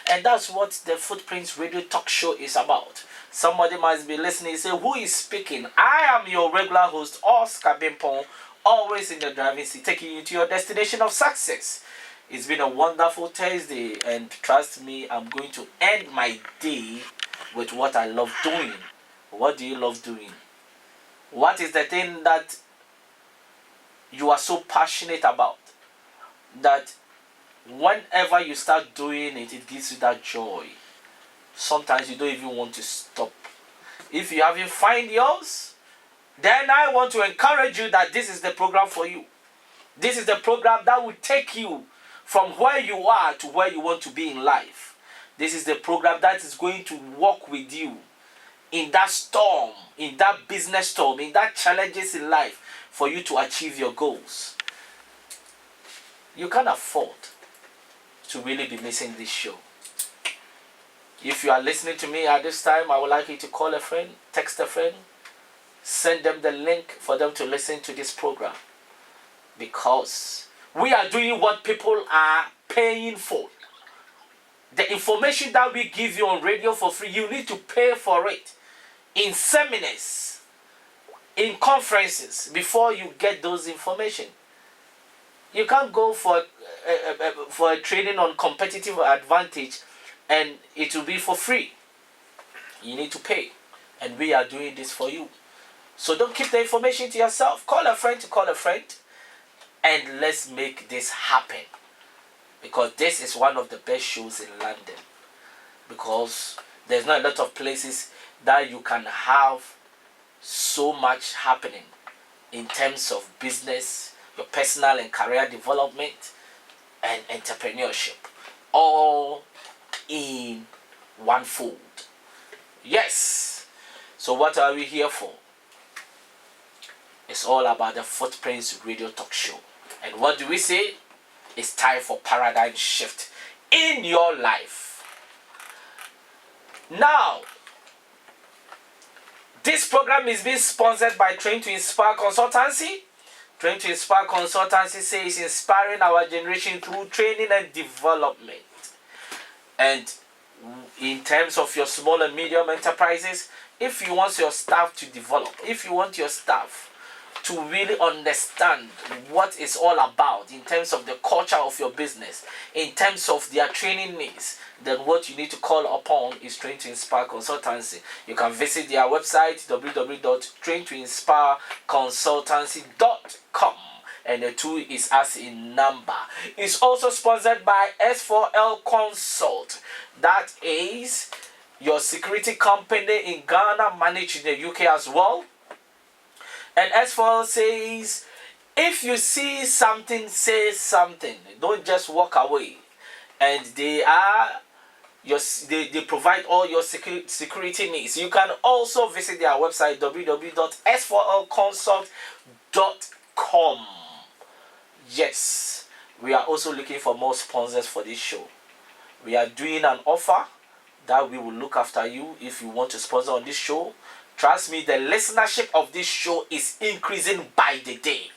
And that's what the Footprints Radio Talk Show is about. Somebody must be listening and say, who is speaking? I am your regular host, Oscar Bimpong, always in the driving seat, taking you to your destination of success. It's been a wonderful Thursday, and trust me, I'm going to end my day with what I love doing. What do you love doing? What is the thing that you are so passionate about that whenever you start doing it, it gives you that joy? Sometimes you don't even want to stop. If you haven't found yours, then I want to encourage you that this is the program for you. This is the program that will take you from where you are to where you want to be in life. This is the program that is going to walk with you in that storm, in that business storm, in that challenges in life for you to achieve your goals. You can't afford to really be missing this show. If you are listening to me at this time, I would like you to call a friend, text a friend, send them the link for them to listen to this program. Because we are doing what people are paying for. The information that we give you on radio for free, you need to pay for it in seminars, in conferences, before you get those information. You can't go for a training on competitive advantage and it will be for free. You need to pay, and we are doing this for you. So don't keep the information to yourself. Call a friend to call a friend, and let's make this happen. Because this is one of the best shows in London. Because there's not a lot of places that you can have so much happening in terms of business, your personal and career development, and entrepreneurship, all in one fold. Yes. So what are we here for? It's all about the Footprints Radio Talk Show. And what do we say? It's time for paradigm shift in your life. Now, this program is being sponsored by Train to Inspire Consultancy. Train to Inspire Consultancy says inspiring our generation through training and development. And in terms of your small and medium enterprises, if you want your staff to develop, if you want your staff to really understand what it's all about in terms of the culture of your business, in terms of their training needs, then what you need to call upon is Train to Inspire Consultancy. You can visit their website, www.traintoinspireconsultancy.com, and the 2 is as in number. It's also sponsored by S4L Consult. That is your security company in Ghana, managed in the UK as well. And S4L says, if you see something, say something. Don't just walk away. And they provide all your security needs. You can also visit their website, www.s4lconsult.com. Yes, we are also looking for more sponsors for this show. We are doing an offer that we will look after you if you want to sponsor on this show. Trust me, the listenership of this show is increasing by the day.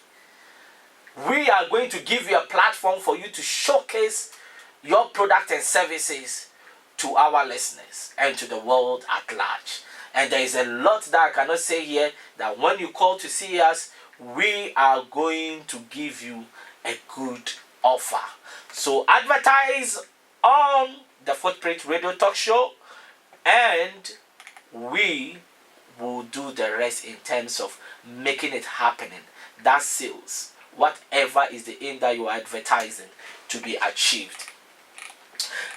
We are going to give you a platform for you to showcase your product and services to our listeners and to the world at large. And there is a lot that I cannot say here, that when you call to see us, we are going to give you a good offer. So advertise on the Footprint Radio Talk Show, and we will do the rest in terms of making it happening. That sales, whatever is the aim that you are advertising, to be achieved.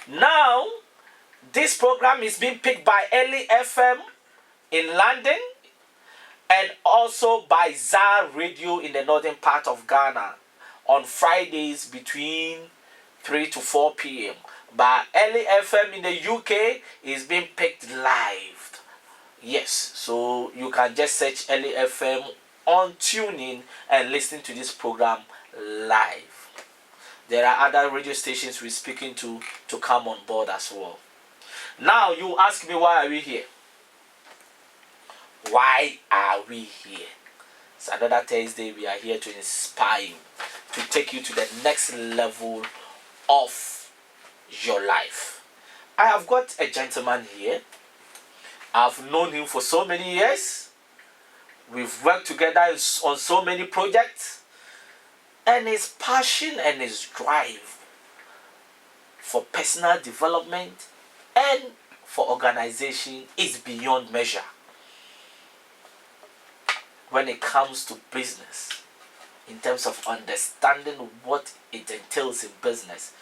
Now, this program is being picked by Early FM in London, and also by ZAR Radio in the northern part of Ghana on Fridays between 3 to 4 p.m. But Early FM in the UK is being picked live. Yes, so you can just search Early FM on TuneIn and listen to this program live. There are other radio stations we're speaking to come on board as well. Now you ask me, why are we here? Why are we here? It's another Thursday. We are here to inspire you, to take you to the next level of your life. I have got a gentleman here. I've known him for so many years. We've worked together on so many projects. And his passion and his drive for personal development and for organization is beyond measure. When it comes to business, in terms of understanding what it entails in business,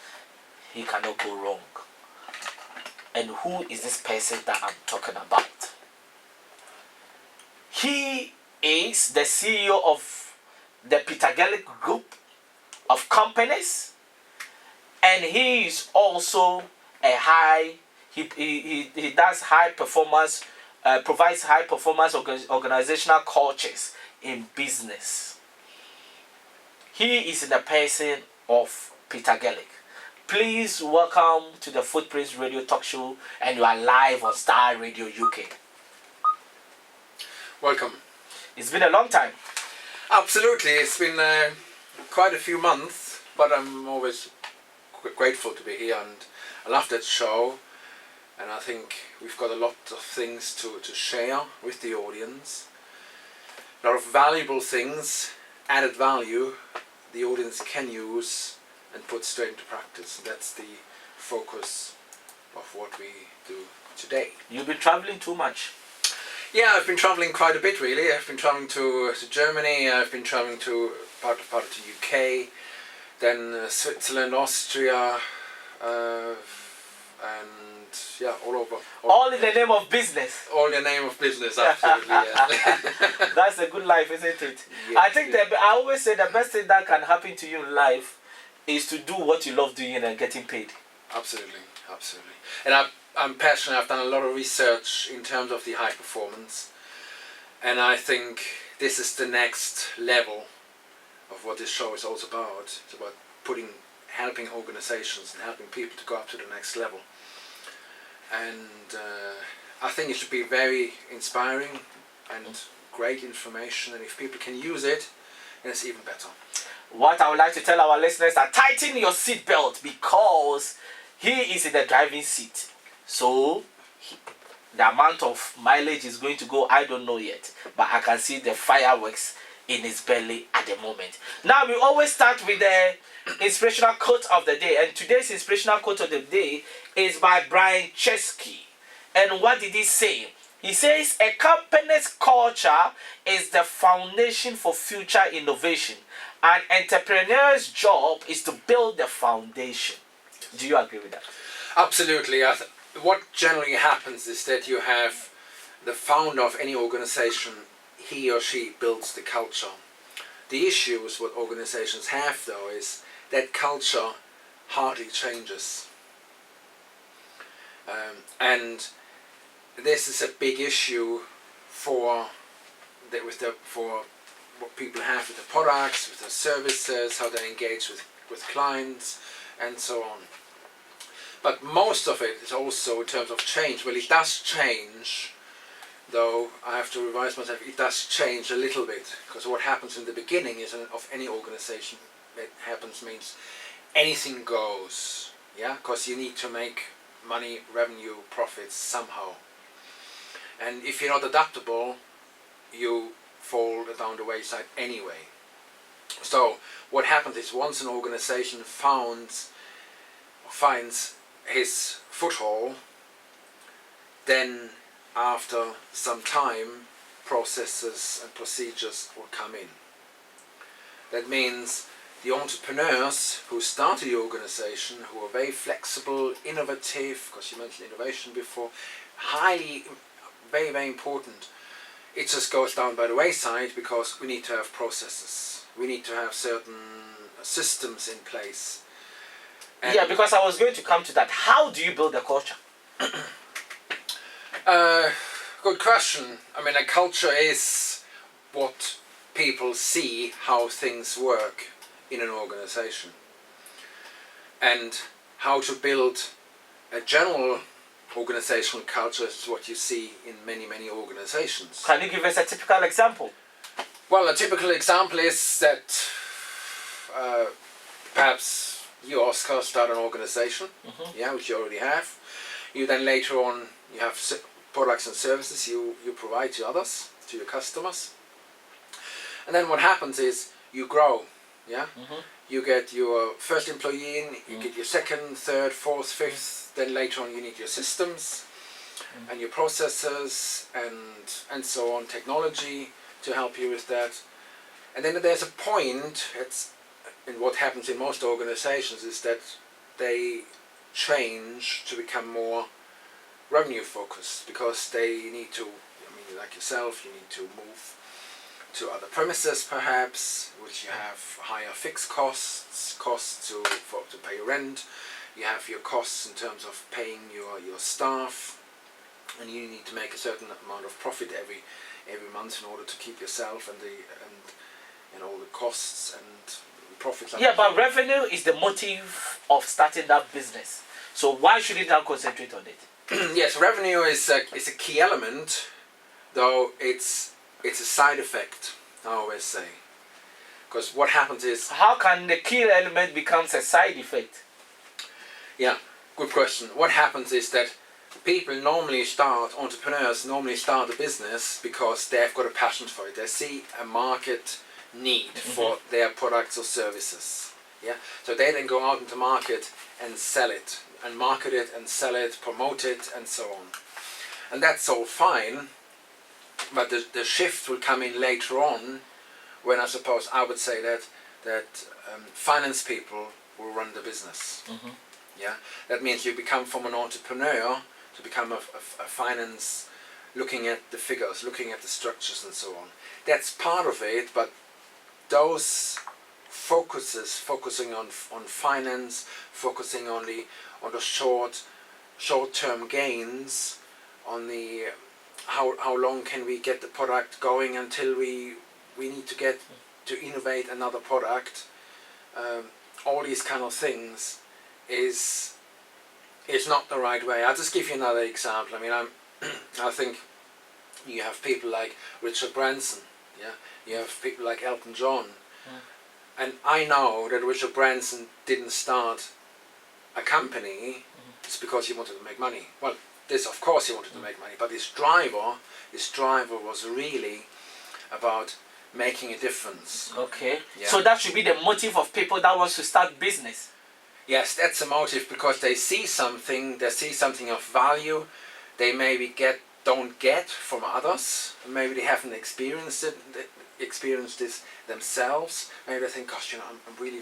he cannot go wrong. And who is this person that I'm talking about? He is the CEO of the Pitagelic Group of companies, and he is also he does high performance, provides high performance organizational coaches in business. He is in the person of Peter Gellick. Please welcome to the Footprints Radio Talk Show, and you are live on Star Radio UK. Welcome. It's been a long time. Absolutely, it's been quite a few months, but I'm always grateful to be here, and I love that show, and I think we've got a lot of things to share with the audience. A lot of valuable things, added value, the audience can use and put straight into practice. That's the focus of what we do today. You've been traveling too much. Yeah, I've been traveling quite a bit really. I've been traveling to Germany, I've been traveling to part of the UK, then Switzerland, Austria, and yeah, all over. All in the name of business. All in the name of business, absolutely. Yeah. That's a good life, isn't it? Yes, I think I always say the best thing that can happen to you in life is to do what you love doing and getting paid. Absolutely, absolutely. And I'm passionate. I've done a lot of research in terms of the high performance, and I think this is the next level of what this show is also about. It's about helping organizations and helping people to go up to the next level. And I think it should be very inspiring and great information, and if people can use it, then it's even better. What I would like to tell our listeners is tighten your seatbelt, because he is in the driving seat. So the amount of mileage is going to go, I don't know yet, but I can see the fireworks in his belly at the moment. Now we always start with the inspirational quote of the day, and today's inspirational quote of the day is by Brian Chesky. And what did he say? He says, a company's culture is the foundation for future innovation. An entrepreneur's job is to build the foundation. Do you agree with that? Absolutely. What generally happens is that you have the founder of any organization, he or she builds the culture. The issue with what organizations have though is that culture hardly changes. And this is a big issue for what people have with the products, with the services, how they engage with clients, and so on. But most of it is also in terms of change. Well, it does change, though I have to revise myself, it does change a little bit, because what happens in the beginning is of any organization, means anything goes, yeah, because you need to make money, revenue, profits somehow. And if you're not adaptable, you fall down the wayside anyway. So what happens is once an organization finds his foothold, then after some time processes and procedures will come in. That means the entrepreneurs who started the organization, who are very flexible, innovative, because you mentioned innovation before, very, very important. It just goes down by the wayside because we need to have processes. We need to have certain systems in place. And yeah, because I was going to come to that. How do you build a culture? Good question. I mean, a culture is what people see how things work in an organization. And how to build a general organizational culture is what you see in many, many organizations. Can you give us a typical example? Well, a typical example is that perhaps you, Oscar, start an organization, yeah, which you already have. You then later on, you have products and services you provide to others, to your customers. And then what happens is you grow, yeah? You get your first employee in, you get your second, third, fourth, fifth, then later on you need your systems and your processors and so on, technology to help you with that. And then there's a point, and what happens in most organizations is that they change to become more revenue focused, because they need to, like yourself, you need to move to other premises perhaps, which you have higher fixed costs to pay rent. You have your costs in terms of paying your staff, and you need to make a certain amount of profit every month in order to keep yourself and all the costs and profits. Yeah, but revenue is the motive of starting that business. So why should you now concentrate on it? Yes, revenue is a key element, though it's a side effect, I always say. Because what happens is... How can the key element become a side effect? Yeah, good question. What happens is that entrepreneurs normally start a business because they've got a passion for it. They see a market need for their products or services. Yeah, so they then go out into market and sell it, and market it and sell it, promote it, and so on. And that's all fine, but the shift will come in later on, when I would say that finance people will run the business. Yeah, that means you become from an entrepreneur to become a finance, looking at the figures, looking at the structures and so on. That's part of it, but those focusing on finance, focusing on the short-term gains, on the how long can we get the product going until we need to get to innovate another product. All these kind of things is not the right way. I'll just give you another example. I think you have people like Richard Branson, yeah. You have people like Elton John, and I know that Richard Branson didn't start a company just because he wanted to make money. Well, of course he wanted to make money, but his driver was really about making a difference. Okay. Yeah. So that should be the motive of people that wants to start business. Yes, that's a motive, because they see something of value they maybe don't get from others. Maybe they haven't experienced this themselves. Maybe they think, gosh, I'm really,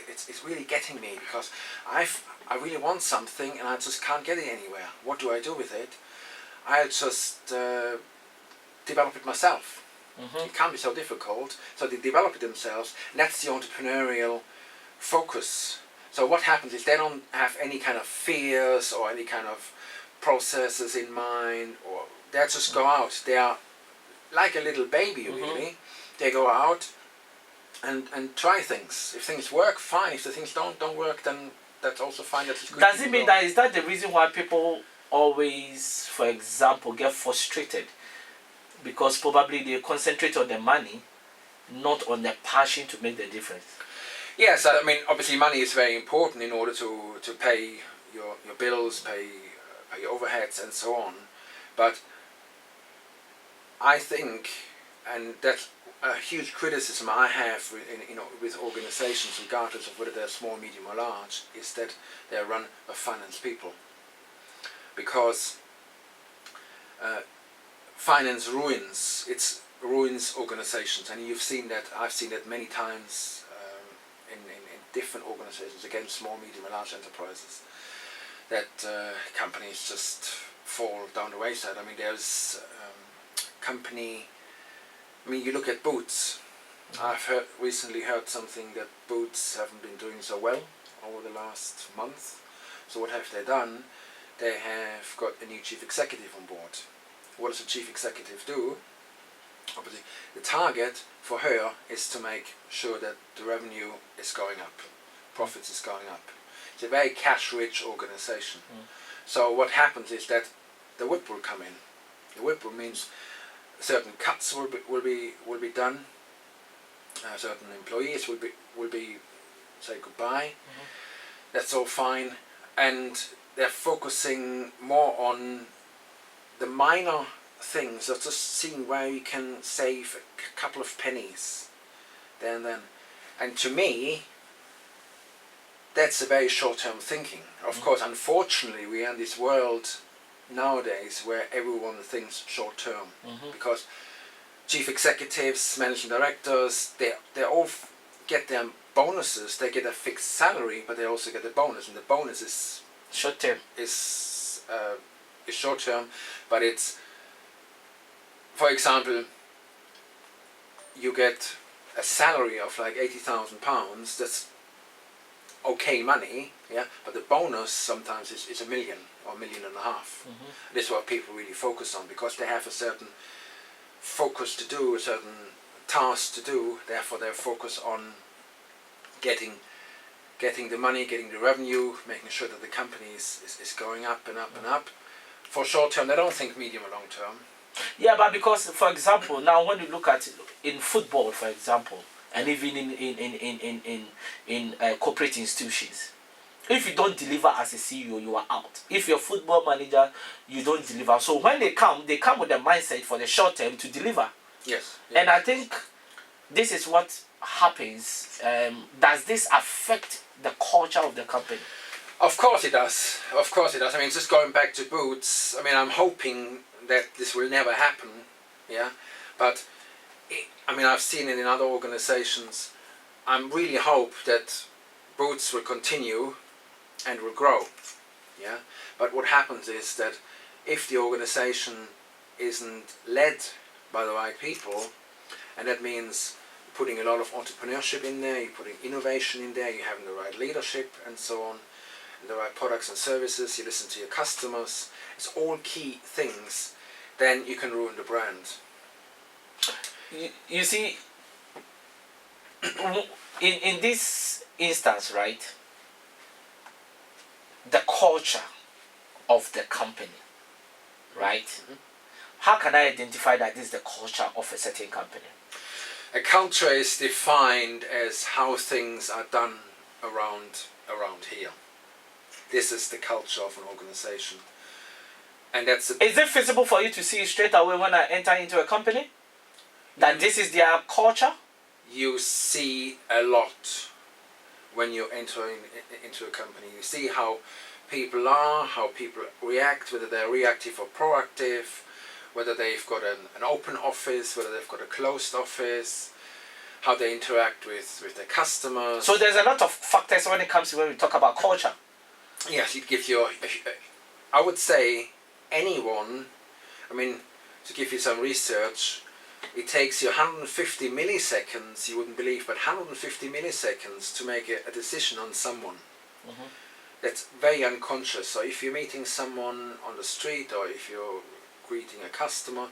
it's really getting me, because I really want something and I just can't get it anywhere. What do I do with it? I'll just develop it myself. It can't be so difficult. So they develop it themselves, and that's the entrepreneurial focus. So what happens is they don't have any kind of fears or any kind of processes in mind, or they just go out. They are like a little baby, really. They go out and try things. If things work, fine. If the things don't work, then that's also fine. That's good. Does it mean that, is that the reason why people always, for example, get frustrated? Because probably they concentrate on the money, not on the passion to make the difference. Yes, obviously money is very important in order to pay your bills, pay your overheads and so on. But I think, and that's a huge criticism I have with organizations, regardless of whether they're small, medium or large, is that they're run by finance people. Because finance ruins organizations, and you've seen that. I've seen that many times in different organizations, again, small, medium and large enterprises, that companies just fall down the wayside. There's company, you look at Boots. I've recently heard something that Boots haven't been doing so well over the last month. So what have they done? They have got a new chief executive on board. What does a chief executive do? Obviously, the target for her is to make sure that the revenue is going up, profits is going up. It's a very cash-rich organization. So what happens is that the whip will come in. The whip means certain cuts will be done. Certain employees will be say goodbye. That's all fine, and they're focusing more on the minor things, of just seeing where you can save a couple of pennies there and then. And to me, that's a very short-term thinking. Of course, unfortunately, we are in this world nowadays where everyone thinks short-term, because chief executives, managing directors, they all get their bonuses. They get a fixed salary, but they also get a bonus, and the bonus is short-term. Is short-term, but it's, for example, you get a salary of like £80,000. That's okay money, yeah. But the bonus sometimes is £1 million or £1.5 million. This is what people really focus on, because they have a certain focus to do, a certain task to do. Therefore, they focus on getting the money, getting the revenue, making sure that the company is going up and up and up. For short term, they don't think medium or long term. Yeah, but because, for example, now when you look at in football, for example, and even in corporate institutions, if you don't deliver as a CEO, you are out. If you're a football manager, you don't deliver. So when they come with the mindset for the short term to deliver. Yes. And I think this is what happens. Does this affect the culture of the company? Of course it does. Of course it does. I mean, just going back to Boots, I mean, I'm hoping that this will never happen, yeah. But I mean, I've seen it in other organizations. I really hope that Boots will continue and will grow, yeah. But what happens is that if the organization isn't led by the right people, and that means putting a lot of entrepreneurship in there, you're putting innovation in there, you're having the right leadership and so on, and the right products and services, you listen to your customers, it's all key things, then you can ruin the brand. You see, in this instance, right, the culture of the company, right? How can I identify that this is the culture of a certain company? A culture is defined as how things are done around here. This is the culture of an organization, and that's. Is it feasible for you to see straight away when I enter into a company that this is their culture? You see a lot when you enter into a company. You see how people are, how people react, whether they're reactive or proactive, whether they've got an open office, whether they've got a closed office, how they interact with their customers. So there's a lot of factors when it comes to when we talk about culture. Yes, it gives you, I would say, anyone, I mean, to give you some research, it takes you 150 milliseconds, you wouldn't believe, but 150 milliseconds to make a decision on someone. That's very unconscious. So if you're meeting someone on the street, or if you're greeting a customer,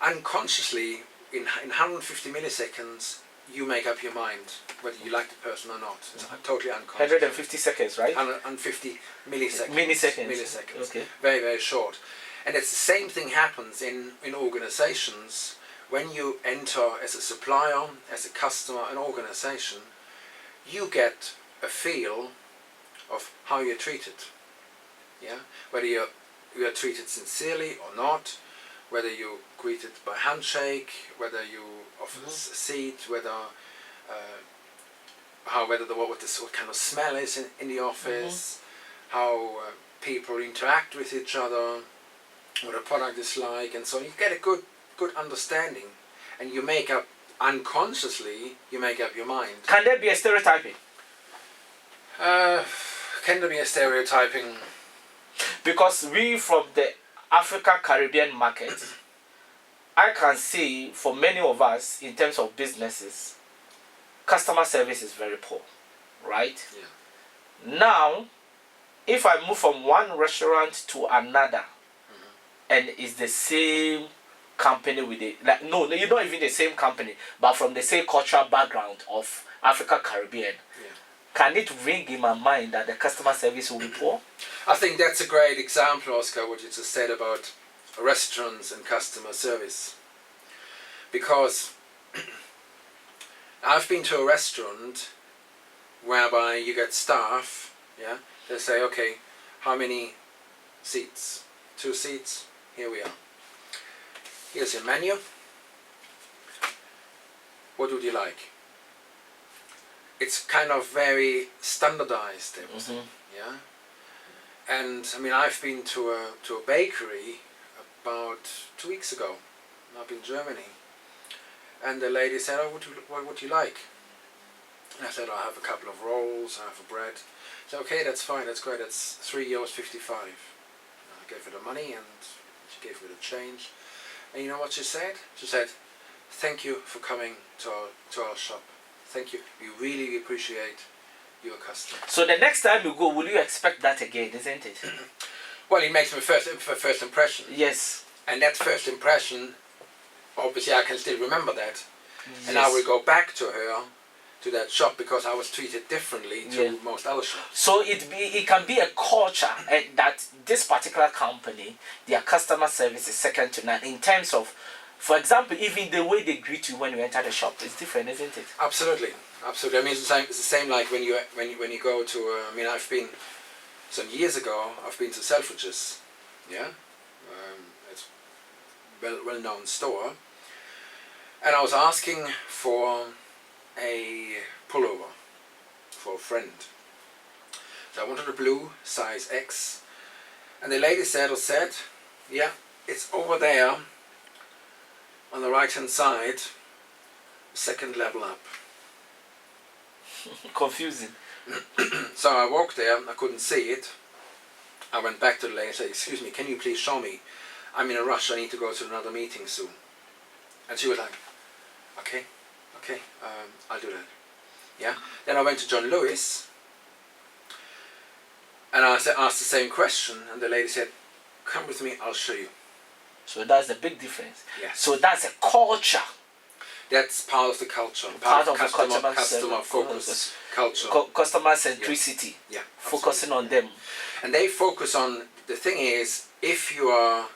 unconsciously, in 150 milliseconds, you make up your mind whether you like the person or not. It's totally unconscious. 150 seconds, right? 150 milliseconds. Milliseconds. Okay. Very, very short. And it's the same thing happens in organizations. When you enter as a supplier, as a customer, an organization, you get a feel of how you're treated. Yeah? Whether you are treated sincerely or not, whether you're greeted by handshake, whether you offer a seat, whether what kind of smell is in the office, how people interact with each other, what a product is like, and so on. You get a good understanding, and you make up unconsciously. You make up your mind. Can there be a stereotyping? Can there be a stereotyping? Because we from the Africa Caribbean market, I can see for many of us in terms of businesses, customer service is very poor, right? Yeah. Now, if I move from one restaurant to another, and it's the same company with the you're not even the same company, but from the same cultural background of Africa Caribbean, can it ring in my mind that the customer service will be poor? I think that's a great example, Oscar, what you just said about restaurants and customer service. Because I've been to a restaurant whereby you get staff, yeah, They say, okay, how many seats? 2 seats. Here we are. Here's your menu. What would you like? It's kind of very standardized, everything. Yeah. And I mean, I've been to a bakery about 2 weeks ago, up in Germany, and the lady said, "Oh, what would you like?" And I said, "I have a couple of rolls, I have a bread." She said, "Okay, that's fine, that's great. That's €3.55." I gave her the money, and she gave me the change. And you know what she said? She said, "Thank you for coming to our shop. Thank you. We really appreciate your customer." So the next time you go, will you expect that again, isn't it? Well, it makes me first impression. Yes. And that first impression, obviously I can still remember that. Yes. And I will go back to her, to that shop, because I was treated differently to most other shops. So it can be a culture that this particular company, their customer service is second to none in terms of, for example, even the way they greet you when you enter the shop is different, isn't it? Absolutely, absolutely. I mean, it's the same like when you go to. I mean, I've been some years ago. I've been to Selfridges, yeah. It's well-known store, and I was asking for a pullover for a friend. So I wanted a blue size X, and the lady said, "Yeah, it's over there on the right hand side, second level up." Confusing. So I walked there, I couldn't see it. I went back to the lady and said, "Excuse me, can you please show me? I'm in a rush, I need to go to another meeting soon." And she was like, okay, I'll do that. Yeah. Then I went to John Lewis, and I asked the same question, and the lady said, "Come with me, I'll show you." So that's the big difference. Yes. So that's a culture. That's part of the culture. Part of the customer focus culture. Customer centricity. Yeah. Focusing on them. And they focus on, the thing is, if you are,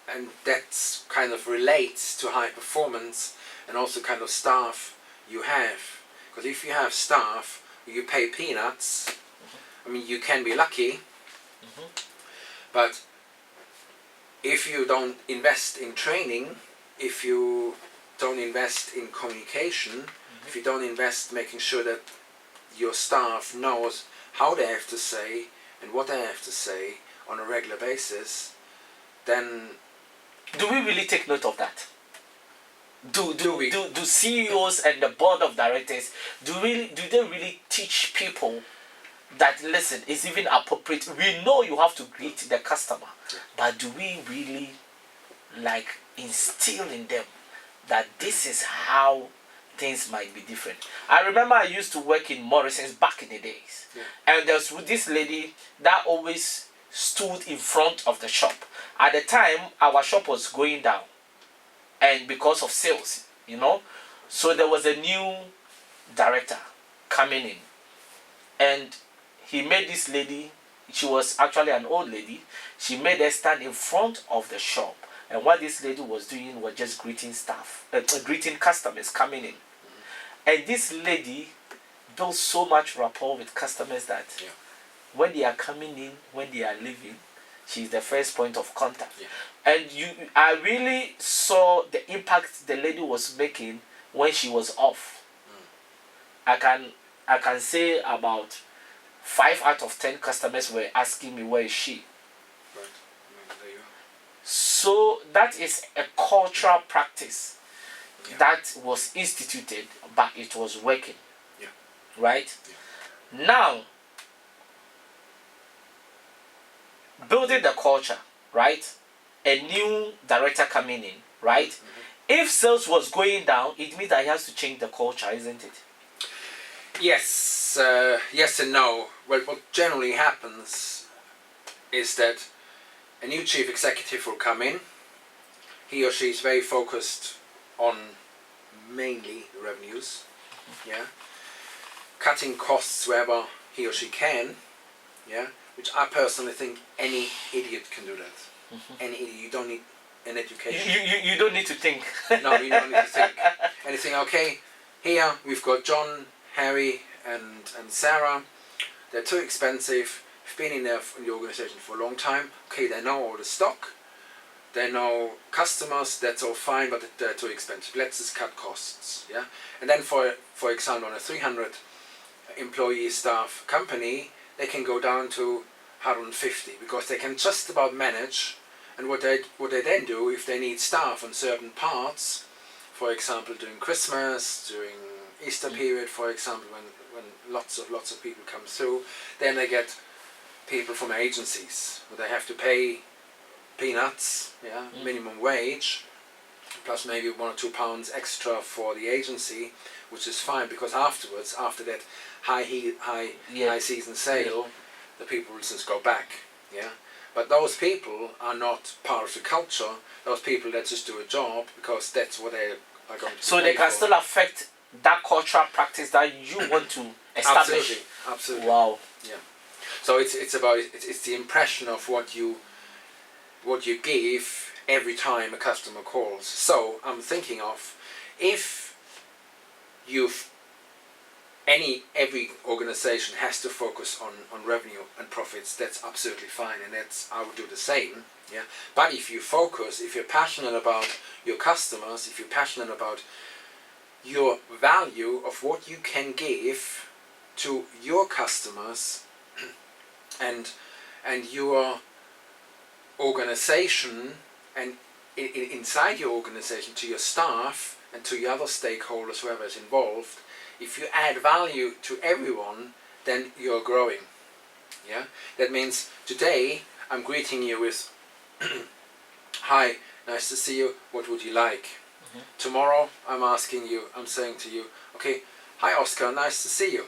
and that kind of relates to high performance and also kind of staff you have. Because if you have staff, you pay peanuts. I mean, you can be lucky, but if you don't invest in training, if you don't invest in communication, if you don't invest making sure that your staff knows how they have to say and what they have to say on a regular basis, then... Do we really take note of that? Do CEOs and the board of directors, do they really teach people that, listen, it's even appropriate? We know you have to greet the customer, but do we really instill in them that this is how things might be different? I remember I used to work in Morrison's back in the days, and there was this lady that always stood in front of the shop. At the time, our shop was going down, and because of sales, so there was a new director coming in, and he made this lady, she was actually an old lady, she made her stand in front of the shop, and what this lady was doing was just greeting greeting customers coming in. And this lady built so much rapport with customers that when they are coming in, when they are leaving, she's the first point of contact. And I really saw the impact the lady was making when she was off. I can say about 5 out of 10 customers were asking me, where is she? Right. There you are. So that is a cultural practice that was instituted, but it was working. Right? Now, building the culture, right? A new director coming in, right? If sales was going down, it means that he has to change the culture, isn't it? Yes, yes and no. Well, what generally happens is that a new chief executive will come in. He or she is very focused on mainly revenues, cutting costs wherever he or she can, which I personally think any idiot can do that. Any idiot. You don't need an education. You don't need to think. No, you don't need to think. Anything, okay, here we've got John, Harry and Sarah. They're too expensive. have been in the organization for a long time. Okay, they know all the stock, they know customers. That's all fine, but they're too expensive. Let's just cut costs. Yeah, and then for example, on a 300 employee staff company, they can go down to 150 because they can just about manage. And what they then do, if they need staff on certain parts, for example during Christmas, during Easter period, for example, when lots of people come through, then they get people from agencies where they have to pay peanuts, minimum wage, plus maybe £1 or £2 extra for the agency, which is fine because afterwards, after that high season sale, the people will just go back. Yeah. But those people are not part of the culture. Those people that just do a job because that's what they are going to. So they can still affect that cultural practice that you want to establish. Absolutely. Wow. Yeah. So it's about the impression of what you give every time a customer calls. So I'm thinking of if every organization has to focus on revenue and profits, that's absolutely fine, and I would do the same. Yeah. But if you're passionate about your customers, if you're passionate about your value of what you can give to your customers and your organization and inside your organization to your staff and to your other stakeholders, whoever is involved, if you add value to everyone, then you're growing. Yeah? That means today I'm greeting you with hi, nice to see you, what would you like? Tomorrow I'm saying to you, okay, hi Oscar, nice to see you.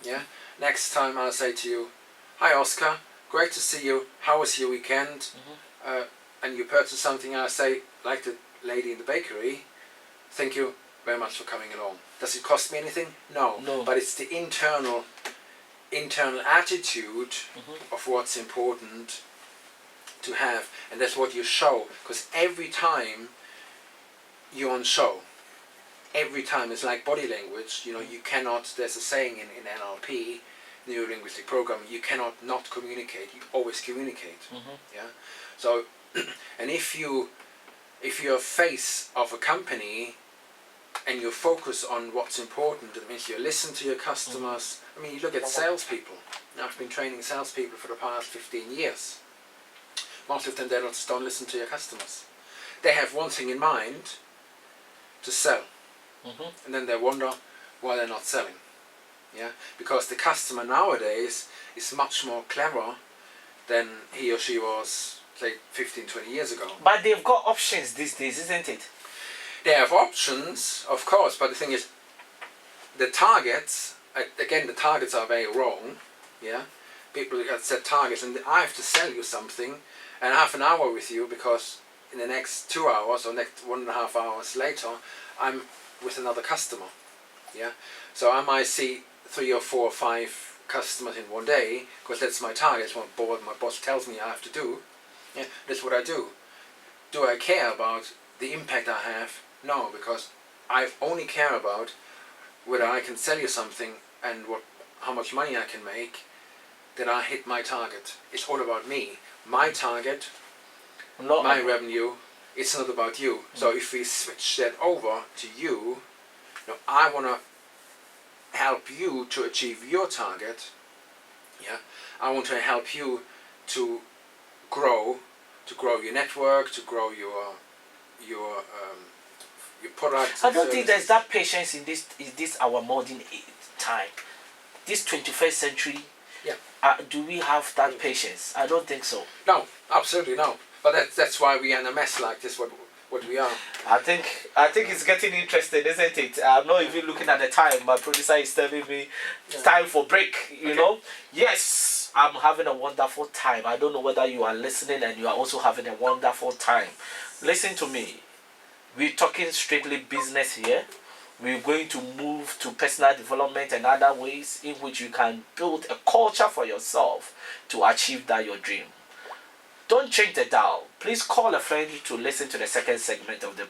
Yeah? Next time I'll say to you, hi Oscar, great to see you, how was your weekend? And you purchase something, and I say, like the lady in the bakery, thank you very much for coming along. Does it cost me anything? No. But it's the internal attitude of what's important to have, and that's what you show. Because every time you're on show, every time it's like body language. You cannot. There's a saying in NLP, neuro-linguistic programming. You cannot not communicate. You always communicate. Yeah. So, and if you're face of a company and you focus on what's important, that means you listen to your customers. I mean, you look at salespeople. Now, I've been training salespeople for the past 15 years. Most of them, they just don't listen to your customers. They have one thing in mind, to sell. And then they wonder why they're not selling. Yeah, because the customer nowadays is much more clever than he or she was, say, 15, 20 years ago. But they've got options these days, isn't it? They have options, of course, but the thing is, the targets, again, the targets are very wrong. Yeah, people have set targets, and I have to sell you something, and half an hour with you, because in the next 2 hours or next 1.5 hours later, I'm with another customer. Yeah, so I might see 3 or 4 or 5 customers in one day, because that's my target. That's what my boss tells me I have to do. Yeah, that's what I do. Do I care about the impact I have? No, because I only care about whether I can sell you something and how much money I can make, that I hit my target. It's all about me. My target, my revenue, it's not about you. So if we switch that over to you, I want to help you to achieve your target. Yeah, I want to help you to grow your network, to grow your products. I don't think there's that patience in this our modern time, this 21st century. Yeah. Do we have that patience? I don't think so. No, absolutely no. But that's why we are in a mess like this. What we are. I think it's getting interesting, isn't it? I'm not even looking at the time. My producer is telling me it's time for break. You know. Yes, I'm having a wonderful time. I don't know whether you are listening and you are also having a wonderful time. Listen to me. We're talking strictly business here. We're going to move to personal development and other ways in which you can build a culture for yourself to achieve that your dream. Don't change the dial. Please call a friend to listen to the second segment of the